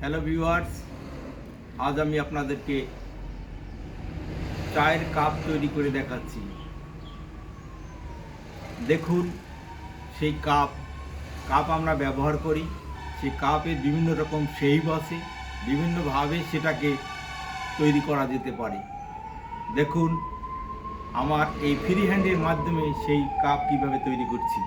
Hello viewers, আজ আমি আপনাদেরকে চায়ের কাপ তৈরি করে দেখাচ্ছি। দেখুন, সেই কাপ আমরা ব্যবহার করি। সেই কাপের বিভিন্ন রকম শেপ আছে, বিভিন্নভাবে সেটাকে তৈরি করা যেতে পারে। দেখুন, আমার এই ফ্রি হ্যান্ডের মাধ্যমে সেই কাপ কিভাবে তৈরি করছি।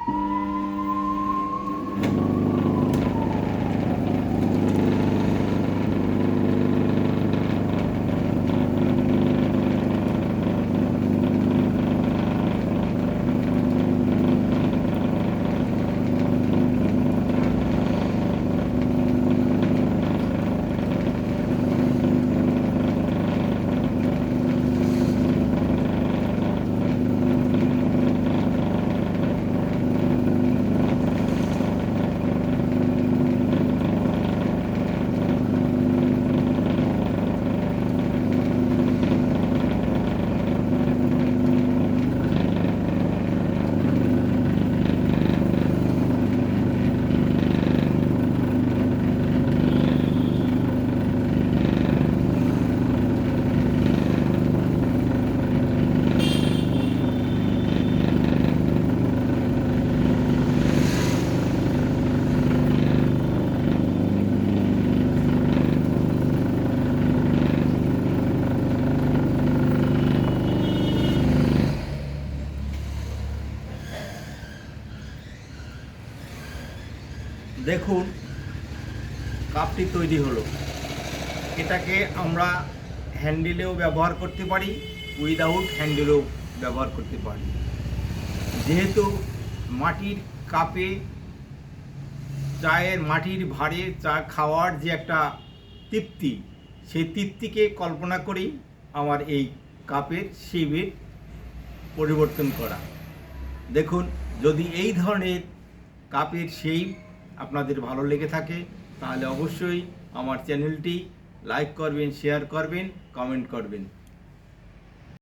দেখুন, কাপটি তৈরি হলো। এটাকে আমরা হ্যান্ডেলেও ব্যবহার করতে পারি, উইদাউট হ্যান্ডেলেও ব্যবহার করতে পারি। যেহেতু মাটির কাপে মাটির ভাঁড়ে চা খাওয়ার যে একটা তৃপ্তি, সেই তৃপ্তিকে কল্পনা করেই আমার এই কাপের শেপের পরিবর্তন করা। দেখুন, যদি এই ধরনের কাপের শেপ আপনাদের ভালো লেগে থাকে তাহলে অবশ্যই আমার চ্যানেলটি লাইক করবেন, শেয়ার করবেন, কমেন্ট করবেন।